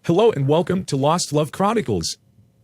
Hello and welcome to Lost Love Chronicles.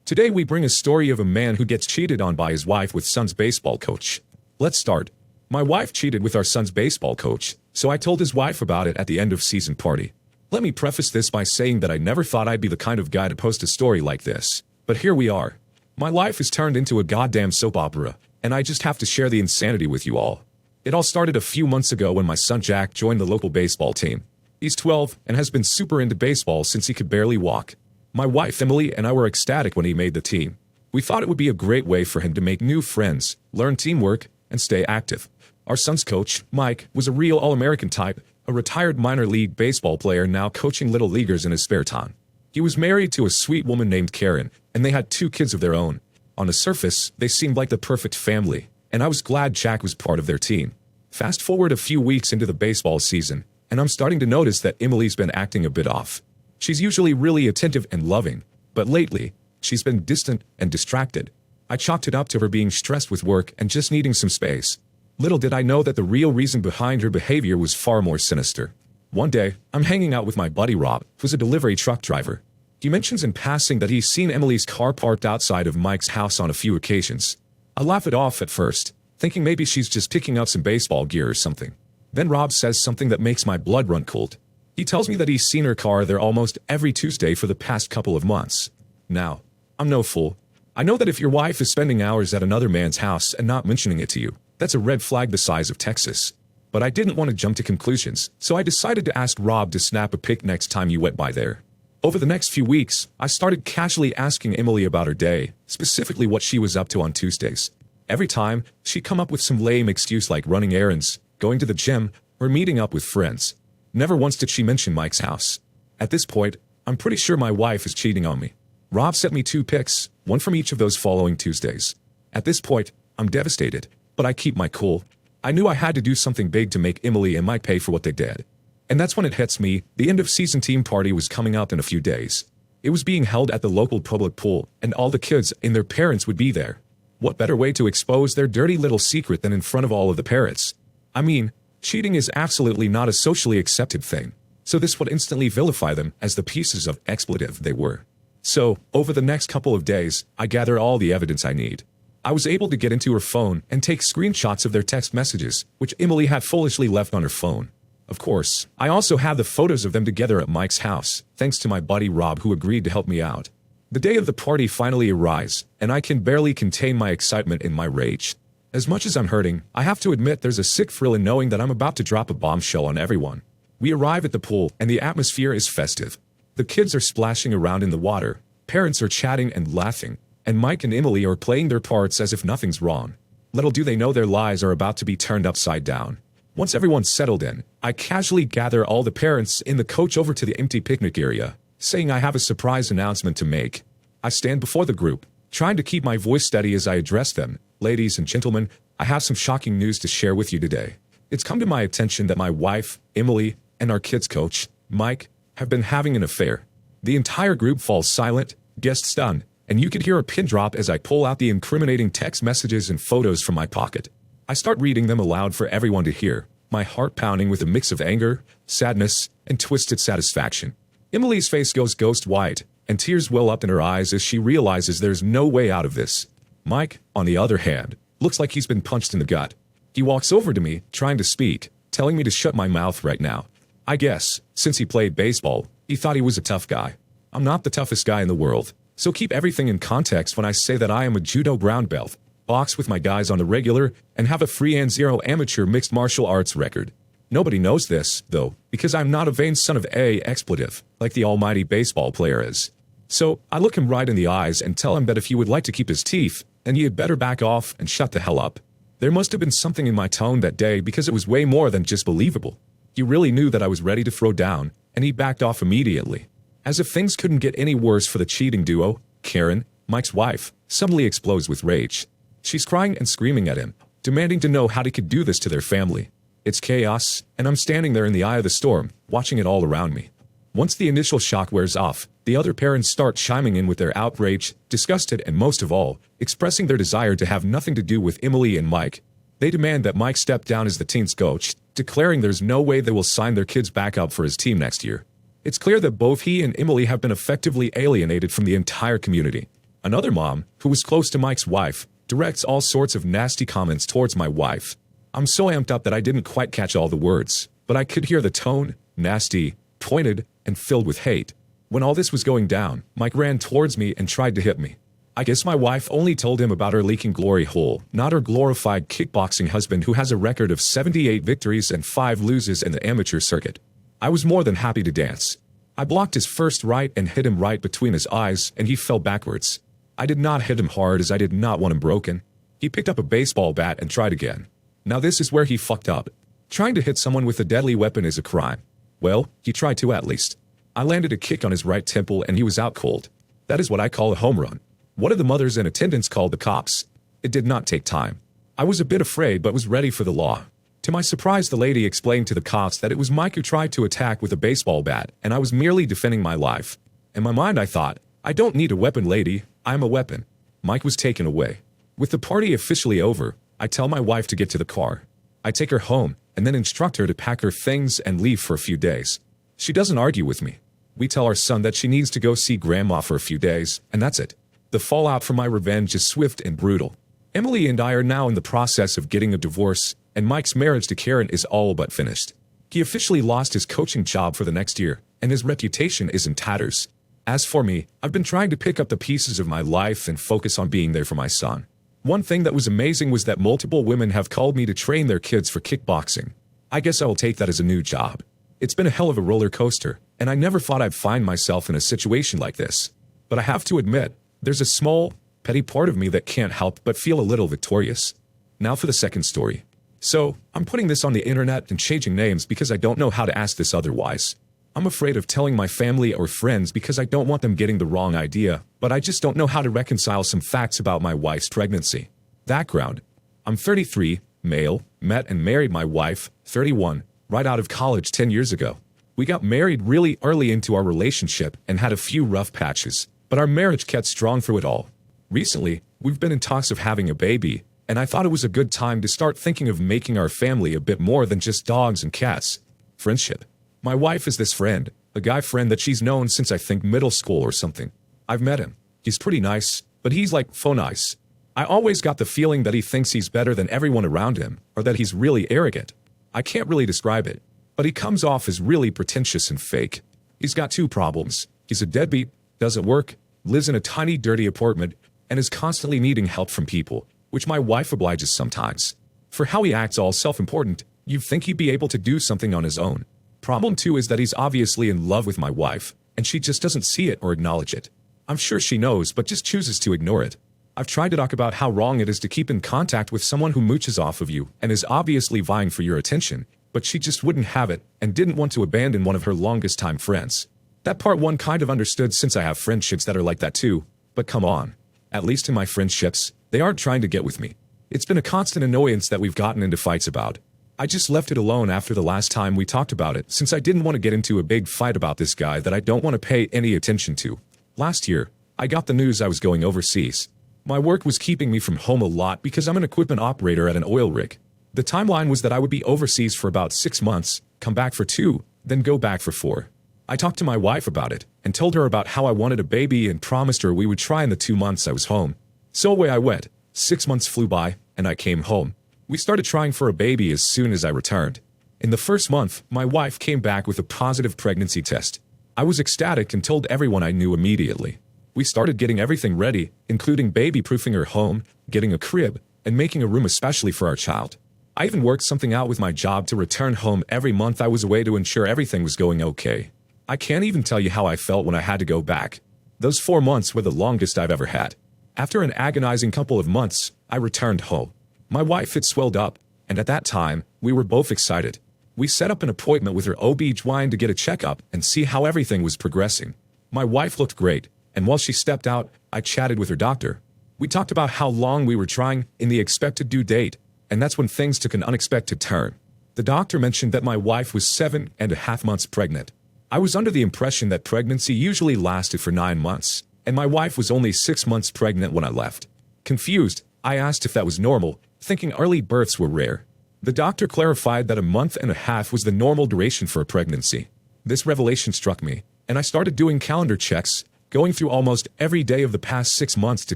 Today we bring a story of a man who gets cheated on by his wife with son's baseball coach. Let's start. My wife cheated with our son's baseball coach, so I told his wife about it at the end of season party. Let me preface this by saying that I never thought I'd be the kind of guy to post a story like this, but here we are. My life has turned into a goddamn soap opera, and I just have to share the insanity with you all. It all started a few months ago when my son Jack joined the local baseball team. He's 12 and has been super into baseball since he could barely walk. My wife Emily and I were ecstatic when he made the team. We thought it would be a great way for him to make new friends, learn teamwork, and stay active. Our son's coach, Mike, was a real All-American type, a retired minor league baseball player now coaching little leaguers in his spare time. He was married to a sweet woman named Karen, and they had 2 kids of their own. On the surface, they seemed like the perfect family, and I was glad Jack was part of their team. Fast forward a few weeks into the baseball season, and I'm starting to notice that Emily's been acting a bit off. She's usually really attentive and loving, but lately, she's been distant and distracted. I chalked it up to her being stressed with work and just needing some space. Little did I know that the real reason behind her behavior was far more sinister. One day, I'm hanging out with my buddy Rob, who's a delivery truck driver. He mentions in passing that he's seen Emily's car parked outside of Mike's house on a few occasions. I laugh it off at first, thinking maybe she's just picking up some baseball gear or something. Then Rob says something that makes my blood run cold. He tells me that he's seen her car there almost every Tuesday for the past couple of months. Now, I'm no fool. I know that if your wife is spending hours at another man's house and not mentioning it to you, that's a red flag the size of Texas. But I didn't want to jump to conclusions, so I decided to ask Rob to snap a pic next time you went by there. Over the next few weeks, I started casually asking Emily about her day, specifically what she was up to on Tuesdays. Every time, she'd come up with some lame excuse like running errands, going to the gym, or meeting up with friends. Never once did she mention Mike's house. At this point, I'm pretty sure my wife is cheating on me. Rob sent me 2 pics, one from each of those following Tuesdays. At this point, I'm devastated, but I keep my cool. I knew I had to do something big to make Emily and Mike pay for what they did. And that's when it hits me, the end of season team party was coming up in a few days. It was being held at the local public pool, and all the kids and their parents would be there. What better way to expose their dirty little secret than in front of all of the parents? I mean, cheating is absolutely not a socially accepted thing, so this would instantly vilify them as the pieces of expletive they were. So, over the next couple of days, I gathered all the evidence I need. I was able to get into her phone and take screenshots of their text messages, which Emily had foolishly left on her phone. Of course, I also have the photos of them together at Mike's house, thanks to my buddy Rob who agreed to help me out. The day of the party finally arrives, and I can barely contain my excitement and my rage. As much as I'm hurting, I have to admit there's a sick thrill in knowing that I'm about to drop a bombshell on everyone. We arrive at the pool, and the atmosphere is festive. The kids are splashing around in the water, parents are chatting and laughing, and Mike and Emily are playing their parts as if nothing's wrong. Little do they know their lives are about to be turned upside down. Once everyone's settled in, I casually gather all the parents and the coach over to the empty picnic area, saying I have a surprise announcement to make. I stand before the group, trying to keep my voice steady as I address them. Ladies and gentlemen, I have some shocking news to share with you today. It's come to my attention that my wife, Emily, and our kids coach, Mike, have been having an affair. The entire group falls silent, gets stunned, and you could hear a pin drop as I pull out the incriminating text messages and photos from my pocket. I start reading them aloud for everyone to hear, my heart pounding with a mix of anger, sadness, and twisted satisfaction. Emily's face goes ghost white, and tears well up in her eyes as she realizes there's no way out of this. Mike, on the other hand, looks like he's been punched in the gut. He walks over to me, trying to speak, telling me to shut my mouth right now. I guess, since he played baseball, he thought he was a tough guy. I'm not the toughest guy in the world, so keep everything in context when I say that I am a judo brown belt, box with my guys on the regular, and have a freehand 0 amateur mixed martial arts record. Nobody knows this, though, because I'm not a vain son of a expletive, like the almighty baseball player is. So, I look him right in the eyes and tell him that if he would like to keep his teeth, then he had better back off and shut the hell up. There must have been something in my tone that day because it was way more than just believable. He really knew that I was ready to throw down, and he backed off immediately. As if things couldn't get any worse for the cheating duo, Karen, Mike's wife, suddenly explodes with rage. She's crying and screaming at him, demanding to know how he could do this to their family. It's chaos, and I'm standing there in the eye of the storm, watching it all around me. Once the initial shock wears off, the other parents start chiming in with their outrage, disgusted, and most of all, expressing their desire to have nothing to do with Emily and Mike. They demand that Mike step down as the team's coach, declaring there's no way they will sign their kids back up for his team next year. It's clear that both he and Emily have been effectively alienated from the entire community. Another mom, who was close to Mike's wife, directs all sorts of nasty comments towards my wife. I'm so amped up that I didn't quite catch all the words, but I could hear the tone, nasty, pointed, and filled with hate. When all this was going down, Mike ran towards me and tried to hit me. I guess my wife only told him about her leaking glory hole, not her glorified kickboxing husband who has a record of 78 victories and 5 losses in the amateur circuit. I was more than happy to dance. I blocked his first right and hit him right between his eyes, and he fell backwards. I did not hit him hard as I did not want him broken. He picked up a baseball bat and tried again. Now this is where he fucked up. Trying to hit someone with a deadly weapon is a crime. Well, he tried to at least. I landed a kick on his right temple and he was out cold. That is what I call a home run. One of the mothers in attendance called the cops. It did not take time. I was a bit afraid but was ready for the law. To my surprise, the lady explained to the cops that it was Mike who tried to attack with a baseball bat and I was merely defending my life. In my mind I thought, I don't need a weapon, lady, I'm a weapon. Mike was taken away. With the party officially over, I tell my wife to get to the car. I take her home and then instruct her to pack her things and leave for a few days. She doesn't argue with me. We tell our son that she needs to go see grandma for a few days, and that's it. The fallout from my revenge is swift and brutal. Emily and I are now in the process of getting a divorce, and Mike's marriage to Karen is all but finished. He officially lost his coaching job for the next year, and his reputation is in tatters. As for me, I've been trying to pick up the pieces of my life and focus on being there for my son. One thing that was amazing was that multiple women have called me to train their kids for kickboxing. I guess I will take that as a new job. It's been a hell of a roller coaster, and I never thought I'd find myself in a situation like this. But I have to admit, there's a small, petty part of me that can't help but feel a little victorious. Now for the second story. So, I'm putting this on the internet and changing names because I don't know how to ask this otherwise. I'm afraid of telling my family or friends because I don't want them getting the wrong idea, but I just don't know how to reconcile some facts about my wife's pregnancy. Background. I'm 33, male, met and married my wife, 31, right out of college 10 years ago. We got married really early into our relationship and had a few rough patches, but our marriage kept strong through it all. Recently, we've been in talks of having a baby, and I thought it was a good time to start thinking of making our family a bit more than just dogs and cats. Friendship. My wife is this friend, a guy friend that she's known since I think middle school or something. I've met him. He's pretty nice, but he's like faux nice. I always got the feeling that he thinks he's better than everyone around him, or that he's really arrogant. I can't really describe it, but he comes off as really pretentious and fake. He's got 2 problems. He's a deadbeat, doesn't work, lives in a tiny dirty apartment, and is constantly needing help from people, which my wife obliges sometimes. For how he acts all self-important, you'd think he'd be able to do something on his own. Problem 2 is that he's obviously in love with my wife, and she just doesn't see it or acknowledge it. I'm sure she knows, but just chooses to ignore it. I've tried to talk about how wrong it is to keep in contact with someone who mooches off of you and is obviously vying for your attention, but she just wouldn't have it and didn't want to abandon one of her longest-time friends. That part one kind of understood since I have friendships that are like that too, but come on. At least in my friendships, they aren't trying to get with me. It's been a constant annoyance that we've gotten into fights about. I just left it alone after the last time we talked about it since I didn't want to get into a big fight about this guy that I don't want to pay any attention to. Last year, I got the news I was going overseas. My work was keeping me from home a lot because I'm an equipment operator at an oil rig. The timeline was that I would be overseas for about 6 months, come back for 2, then go back for 4. I talked to my wife about it and told her about how I wanted a baby and promised her we would try in the 2 months I was home. So away I went. 6 months flew by, and I came home. We started trying for a baby as soon as I returned. In the first month, my wife came back with a positive pregnancy test. I was ecstatic and told everyone I knew immediately. We started getting everything ready, including baby-proofing her home, getting a crib, and making a room especially for our child. I even worked something out with my job to return home every month I was away to ensure everything was going okay. I can't even tell you how I felt when I had to go back. Those 4 months were the longest I've ever had. After an agonizing couple of months, I returned home. My wife had swelled up, and at that time, we were both excited. We set up an appointment with her OB-GYN to get a checkup and see how everything was progressing. My wife looked great, and while she stepped out, I chatted with her doctor. We talked about how long we were trying in the expected due date, and that's when things took an unexpected turn. The doctor mentioned that my wife was 7.5 months pregnant. I was under the impression that pregnancy usually lasted for 9 months, and my wife was only 6 months pregnant when I left. Confused, I asked if that was normal, thinking early births were rare. The doctor clarified that 1.5 months was the normal duration for a pregnancy. This revelation struck me, and I started doing calendar checks, going through almost every day of the past 6 months to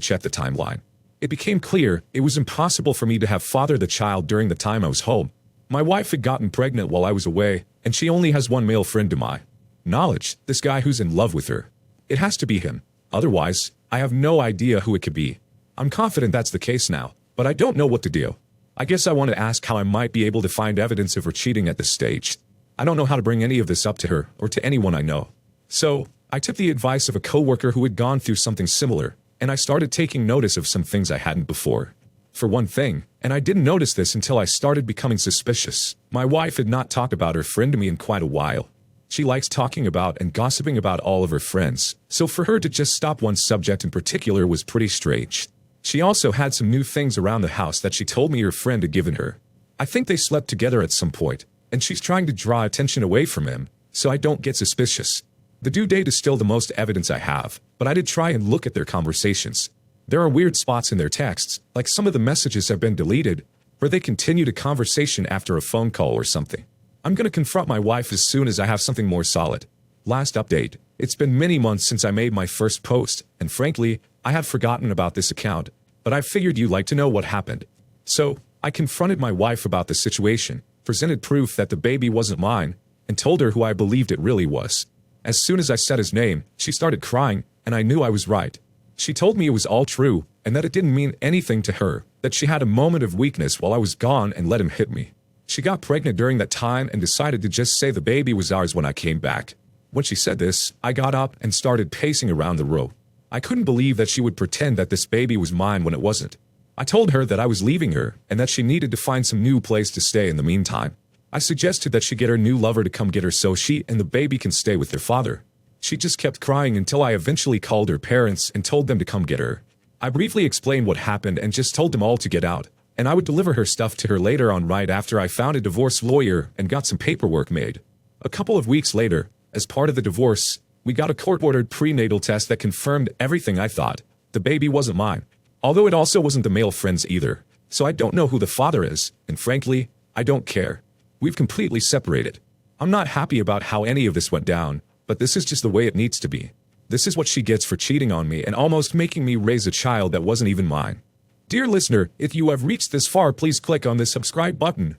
check the timeline. It became clear it was impossible for me to have fathered the child during the time I was home. My wife had gotten pregnant while I was away, and she only has one male friend to my knowledge, this guy who's in love with her. It has to be him. Otherwise, I have no idea who it could be. I'm confident that's the case now, but I don't know what to do. I guess I want to ask how I might be able to find evidence of her cheating at this stage. I don't know how to bring any of this up to her or to anyone I know. So, I took the advice of a coworker who had gone through something similar, and I started taking notice of some things I hadn't before. For one thing, and I didn't notice this until I started becoming suspicious, my wife had not talked about her friend to me in quite a while. She likes talking about and gossiping about all of her friends, so for her to just stop one subject in particular was pretty strange. She also had some new things around the house that she told me her friend had given her. I think they slept together at some point, and she's trying to draw attention away from him, so I don't get suspicious. The due date is still the most evidence I have, but I did try and look at their conversations. There are weird spots in their texts, like some of the messages have been deleted, where they continued a conversation after a phone call or something. I'm gonna confront my wife as soon as I have something more solid. Last update. It's been many months since I made my first post, and frankly, I had forgotten about this account, but I figured you'd like to know what happened. So, I confronted my wife about the situation, presented proof that the baby wasn't mine, and told her who I believed it really was. As soon as I said his name, she started crying, and I knew I was right. She told me it was all true, and that it didn't mean anything to her, that she had a moment of weakness while I was gone and let him hit me. She got pregnant during that time and decided to just say the baby was ours when I came back. When she said this, I got up and started pacing around the room. I couldn't believe that she would pretend that this baby was mine when it wasn't. I told her that I was leaving her and that she needed to find some new place to stay in the meantime. I suggested that she get her new lover to come get her so she and the baby can stay with their father. She just kept crying until I eventually called her parents and told them to come get her. I briefly explained what happened and just told them all to get out, and I would deliver her stuff to her later on right after I found a divorce lawyer and got some paperwork made. A couple of weeks later, as part of the divorce, we got a court-ordered prenatal test that confirmed everything I thought. The baby wasn't mine. Although it also wasn't the male friend's either. So I don't know who the father is, and frankly, I don't care. We've completely separated. I'm not happy about how any of this went down, but this is just the way it needs to be. This is what she gets for cheating on me and almost making me raise a child that wasn't even mine. Dear listener, if you have reached this far, please click on the subscribe button.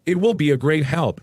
It will be a great help.